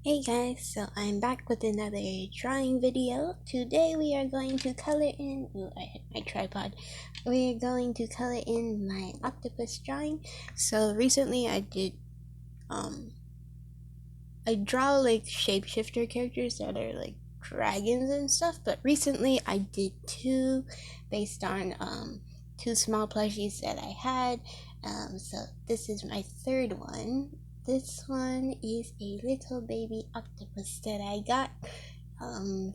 Hey guys, so I'm back with another drawing video. Today we are going to color in, I hit my tripod. We're going to color in my octopus drawing. So recently I draw like shapeshifter characters that are like dragons and stuff, but recently I did two based on two small plushies that I had. So this is my third one. This one is a little baby octopus that I got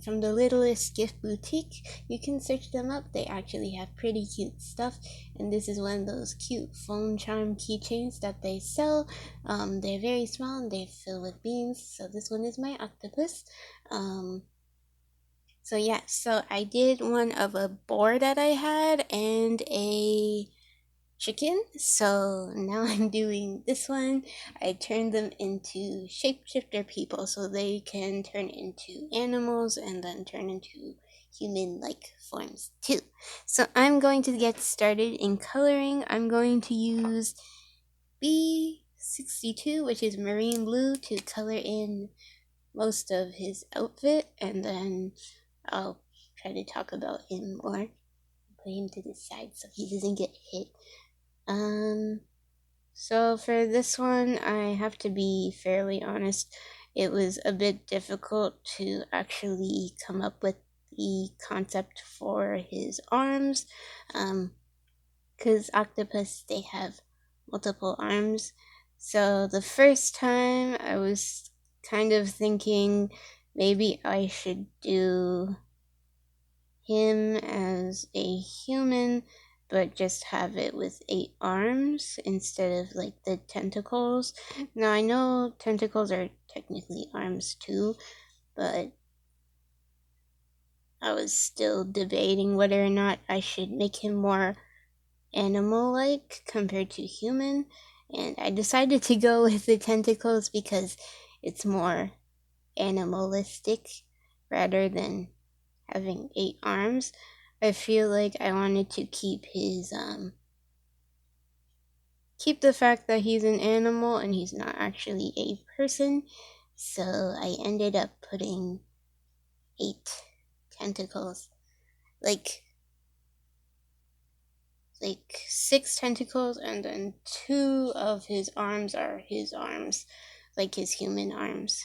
from the Littlest Gift Boutique. You can search them up. They actually have pretty cute stuff. And this is one of those cute phone charm keychains that they sell. They're very small and they're filled with beans. So this one is my octopus. So yeah, so I did one of a boar that I had and a chicken. So now I'm doing this one. I turned them into shapeshifter people so they can turn into animals and then turn into human-like forms too. So I'm going to get started in coloring. I'm going to use B62, which is marine blue, to color in most of his outfit, and then I'll try to talk about him more. Put him to the side so he doesn't get hit. So for this one, I have to be fairly honest. It was a bit difficult to actually come up with the concept for his arms, because octopus, they have multiple arms. So the first time I was kind of thinking maybe I should do him as a human, but just have it with 8 arms instead of like the tentacles. Now I know tentacles are technically arms too, but I was still debating whether or not I should make him more animal-like compared to human, and I decided to go with the tentacles because it's more animalistic rather than having 8 arms. I feel like I wanted to keep his keep the fact that he's an animal and he's not actually a person. So I ended up putting 8 tentacles. Like 6 tentacles, and then 2 of his arms are his arms, like his human arms.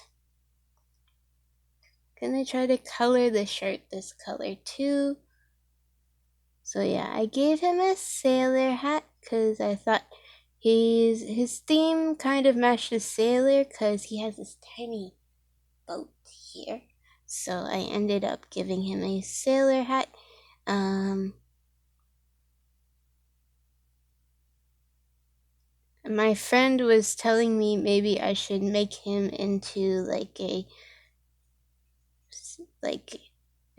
Gonna try to color the shirt this color too. So yeah, I gave him a sailor hat because I thought his theme kind of matched the sailor because he has this tiny boat here. So I ended up giving him a sailor hat. My friend was telling me maybe I should make him into like a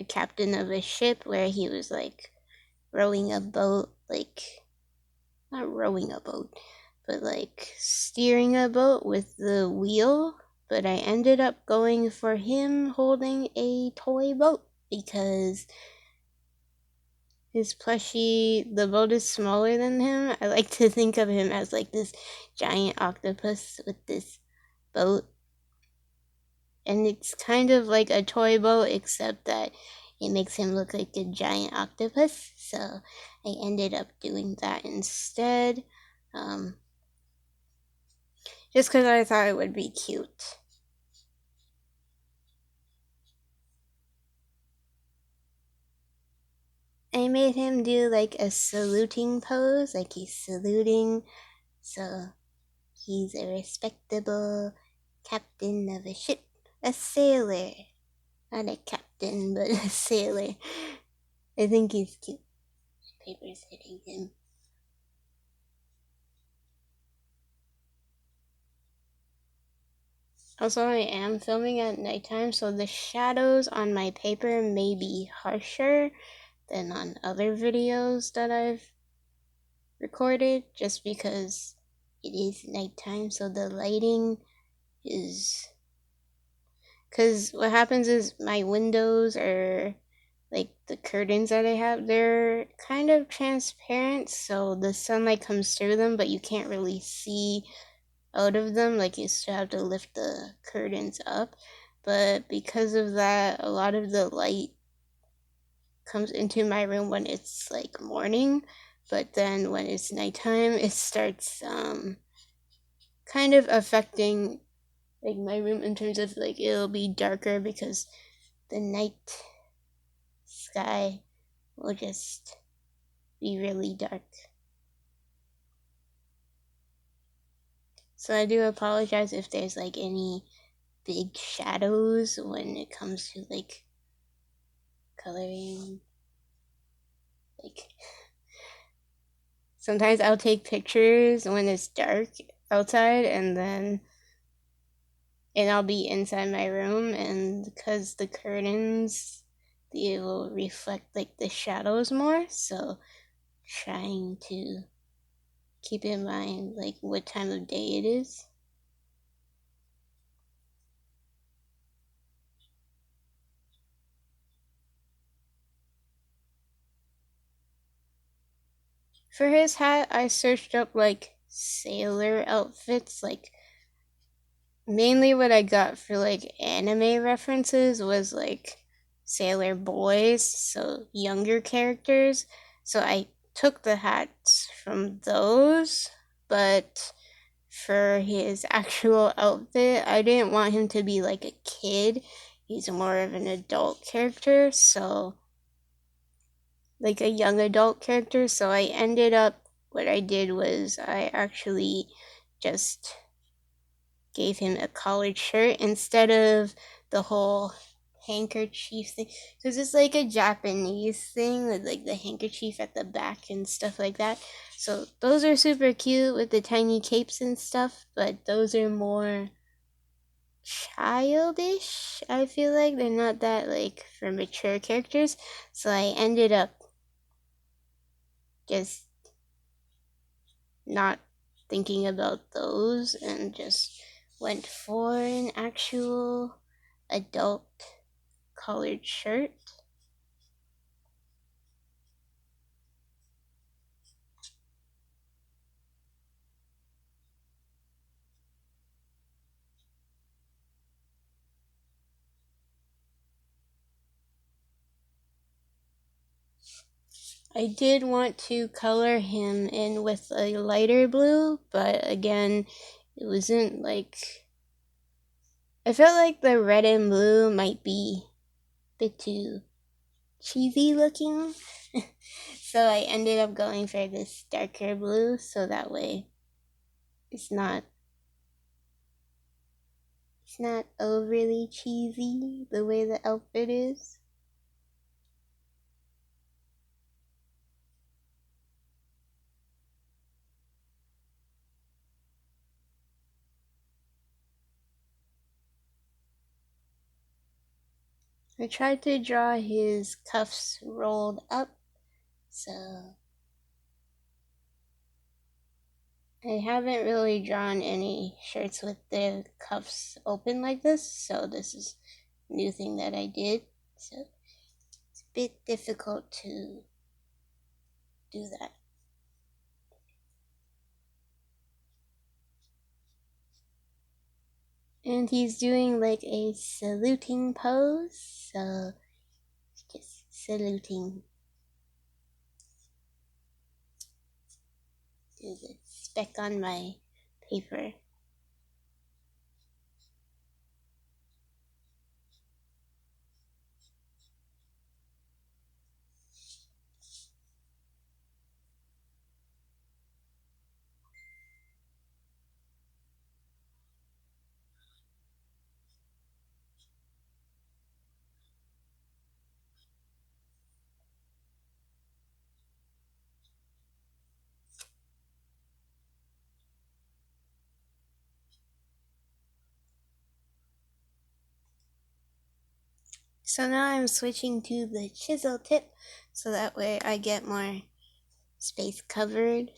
captain of a ship where he was like rowing a boat, like not rowing a boat, but like steering a boat with the wheel. But I ended up going for him holding a toy boat because his plushie, the boat is smaller than him. I like to think of him as like this giant octopus with this boat. And it's kind of like a toy boat, except that it makes him look like a giant octopus. So I ended up doing that instead. Just because I thought it would be cute. I made him do like a saluting pose, like he's saluting. So he's a respectable captain of a ship, a sailor. Not a captain, but a sailor. I think he's cute. Paper's hitting him. Also, I am filming at nighttime, so the shadows on my paper may be harsher than on other videos that I've recorded, just because it is nighttime, so the lighting is... Because what happens is my windows are, like the curtains that I have, they're kind of transparent, so the sunlight comes through them, but you can't really see out of them, like you still have to lift the curtains up, but because of that, a lot of the light comes into my room when it's like morning, but then when it's nighttime, it starts kind of affecting like my room in terms of like it'll be darker because the night sky will just be really dark. So I do apologize if there's like any big shadows when it comes to like coloring. Like sometimes I'll take pictures when it's dark outside and I'll be inside my room, and because the curtains they will reflect like the shadows more, so trying to keep in mind like what time of day it is. For his hat, I searched up like sailor outfits. Like mainly what I got for like anime references was like sailor boys, so younger characters. So I took the hats from those, but for his actual outfit, I didn't want him to be like a kid. He's more of an adult character, so like a young adult character. So I ended up, what I did was I actually just gave him a collared shirt instead of the whole handkerchief thing, because it's like a Japanese thing with like the handkerchief at the back and stuff like that. So those are super cute with the tiny capes and stuff, but those are more childish. I feel like they're not that like for mature characters. So I ended up just not thinking about those and just went for an actual adult collared shirt. I did want to color him in with a lighter blue, but again, it wasn't like. I felt like the red and blue might be a bit too cheesy looking. So I ended up going for this darker blue, so that way it's not overly cheesy the way the outfit is. I tried to draw his cuffs rolled up, so I haven't really drawn any shirts with the cuffs open like this, so this is a new thing that I did. So it's a bit difficult to do that. And he's doing like a saluting pose, so just saluting. Do the speck on my paper. So now I'm switching to the chisel tip, so that way I get more space covered.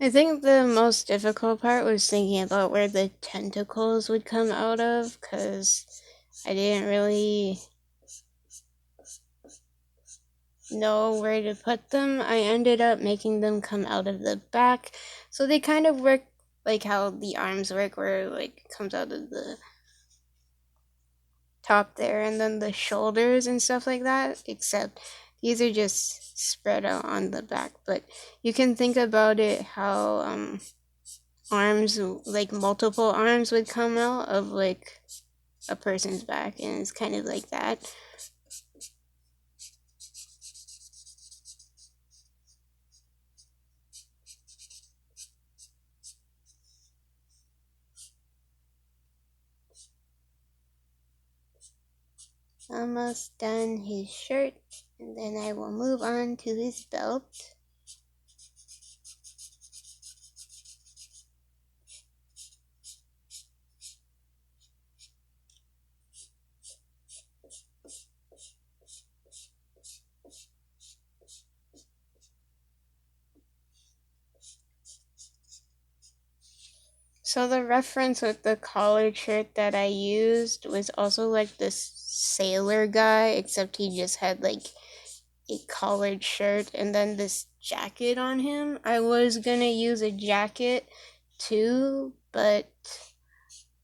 I think the most difficult part was thinking about where the tentacles would come out of, because I didn't really know where to put them. I ended up making them come out of the back, so they kind of work like how the arms work, where like it comes out of the top there, and then the shoulders and stuff like that, except these are just spread out on the back. But you can think about it how arms, like multiple arms would come out of like a person's back, and it's kind of like that. Almost done his shirt, and then I will move on to his belt. So the reference with the collared shirt that I used was also like this sailor guy, except he just had like a collared shirt and then this jacket on him. I was gonna use a jacket too, but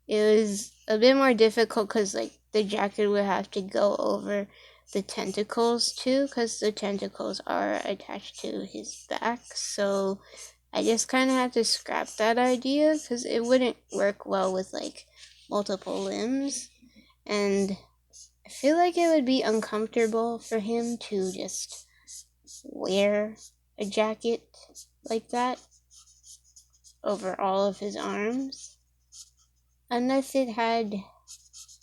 it was a bit more difficult because like the jacket would have to go over the tentacles too, because the tentacles are attached to his back. So I just kind of had to scrap that idea because it wouldn't work well with like multiple limbs, and I feel like it would be uncomfortable for him to just wear a jacket like that over all of his arms. Unless it had,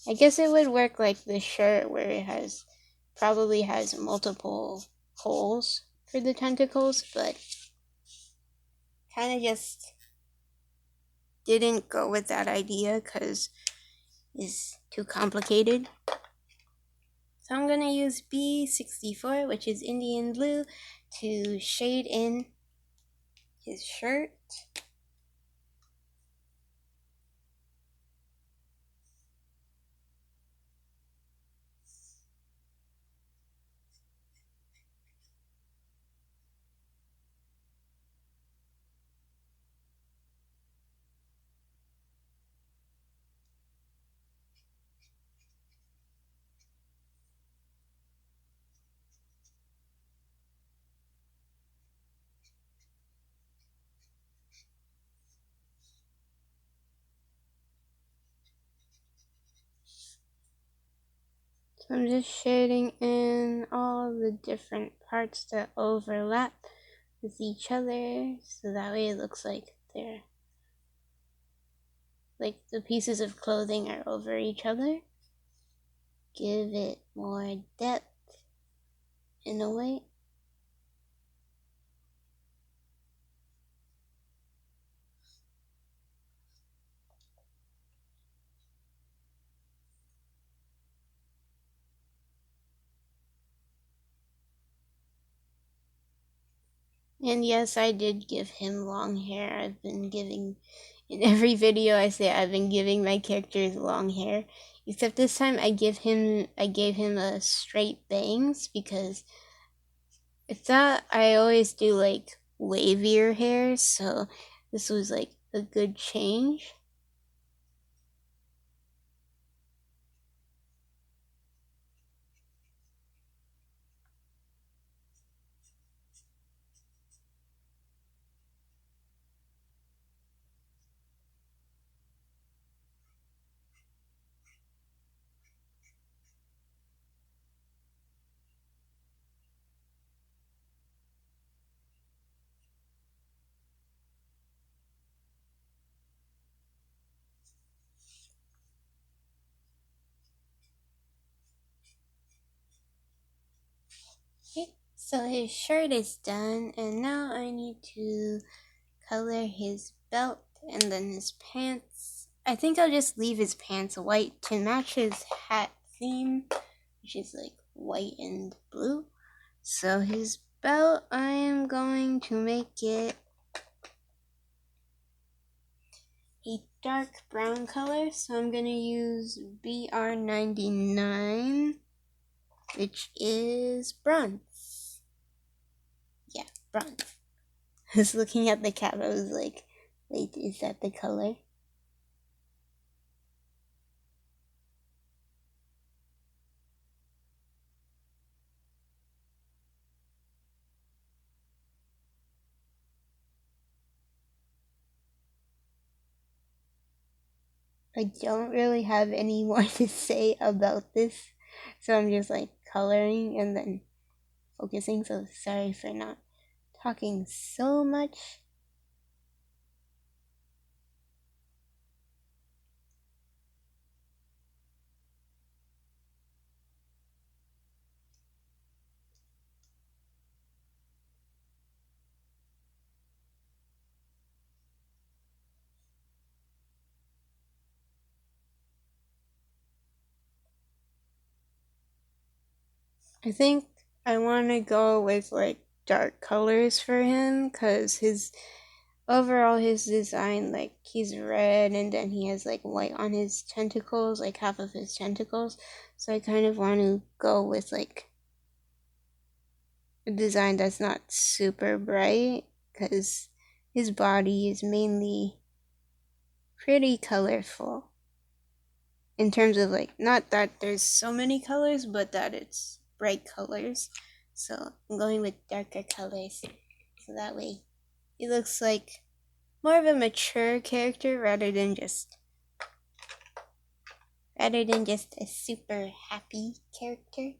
I guess it would work like the shirt where it has, probably has multiple holes for the tentacles, but kind of just didn't go with that idea because it's too complicated. So I'm gonna use B64, which is Indian blue, to shade in his shirt. So I'm just shading in all the different parts that overlap with each other, so that way it looks like they're like the pieces of clothing are over each other. Give it more depth in a way. And yes, I did give him long hair. I've been giving, in every video I say I've been giving my characters long hair. Except this time I gave him a straight bangs because I thought I always do like wavier hair, so this was like a good change. Okay, so his shirt is done, and now I need to color his belt and then his pants. I think I'll just leave his pants white to match his hat theme, which is like white and blue. So his belt, I am going to make it a dark brown color, so I'm going to use BR99, which is bronze. Yeah, bronze. I was looking at the cap, I was like, wait, is that the color? I don't really have any more to say about this, so I'm just like coloring and then focusing, so sorry for not talking so much. I think I want to go with like dark colors for him, because his overall his design, like he's red and then he has like white on his tentacles, like half of his tentacles, so I kind of want to go with like a design that's not super bright, because his body is mainly pretty colorful in terms of like, not that there's so many colors, but that it's bright colors. So I'm going with darker colors, so that way it looks like more of a mature character rather than just a super happy character.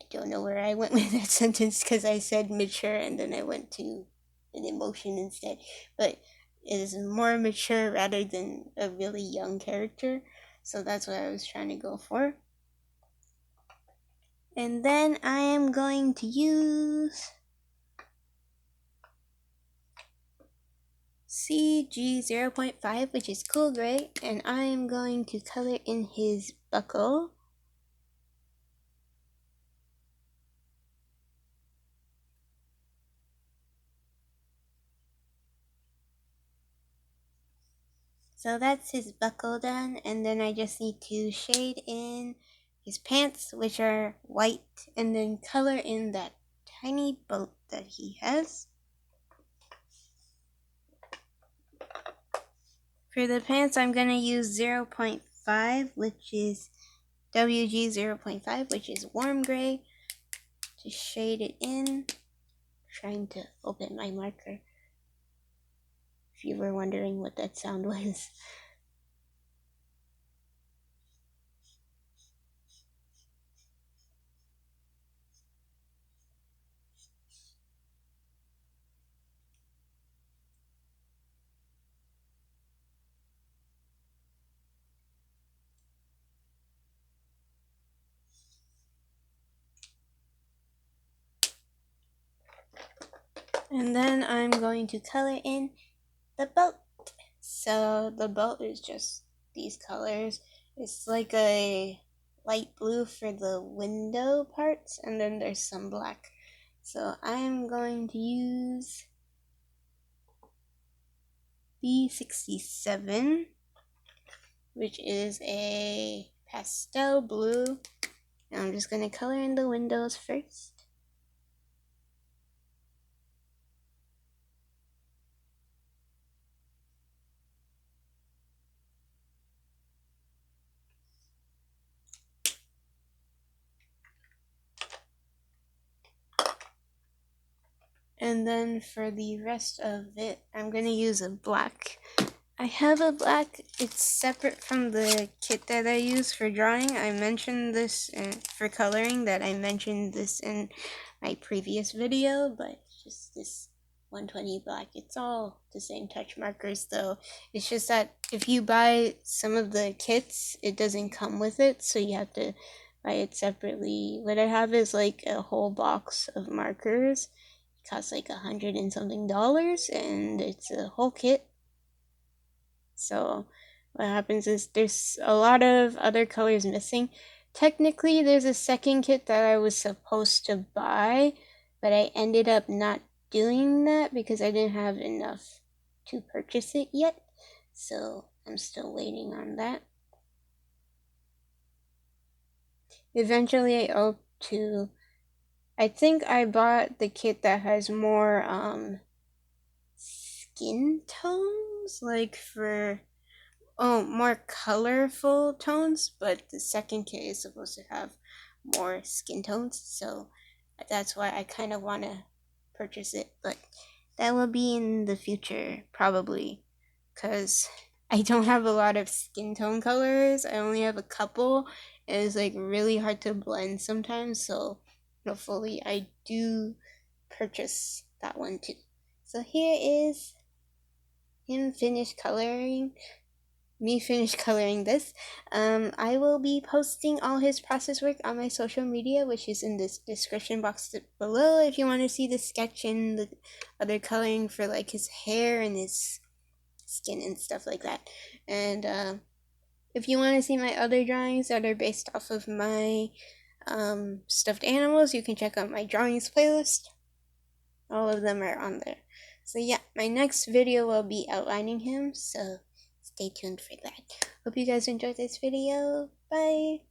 I don't know where I went with that sentence, because I said mature and then I went to an emotion instead. But it is more mature rather than a really young character. So that's what I was trying to go for. And then I am going to use CG0.5, which is cool gray, and I am going to color in his buckle. So that's his buckle done, and then I just need to shade in his pants, which are white, and then color in that tiny boat that he has. For the pants, I'm going to use 0.5, which is WG 0.5, which is warm gray, to shade it in. Trying to open my marker, if you were wondering what that sound was. And then I'm going to color in the boat. So the boat is just these colors. It's like a light blue for the window parts, and then there's some black. So I'm going to use B67, which is a pastel blue. And I'm just going to color in the windows first. And then for the rest of it, I'm going to use a black. I have a black. It's separate from the kit that I use for drawing. I mentioned this for coloring, that I mentioned this in my previous video, but it's just this 120 black. It's all the same touch markers though. It's just that if you buy some of the kits, it doesn't come with it, so you have to buy it separately. What I have is like a whole box of markers. It costs like $100 and something, and it's a whole kit. So what happens is there's a lot of other colors missing. Technically, there's a second kit that I was supposed to buy, but I ended up not doing that because I didn't have enough to purchase it yet, so I'm still waiting on that. Eventually I hope to, I think I bought the kit that has more skin tones, like for more colorful tones, but the second kit is supposed to have more skin tones, so that's why I kind of want to purchase it, but that will be in the future probably, because I don't have a lot of skin tone colors. I only have a couple, and it's like really hard to blend sometimes, so hopefully I do purchase that one too. So here is him finished coloring, me finish coloring this. I will be posting all his process work on my social media, which is in this description box below if you want to see the sketch and the other coloring for like his hair and his skin and stuff like that. And if you want to see my other drawings that are based off of my stuffed animals, you can check out my drawings playlist. All of them are on there. So yeah, my next video will be outlining him, so stay tuned for that. Hope you guys enjoyed this video. Bye!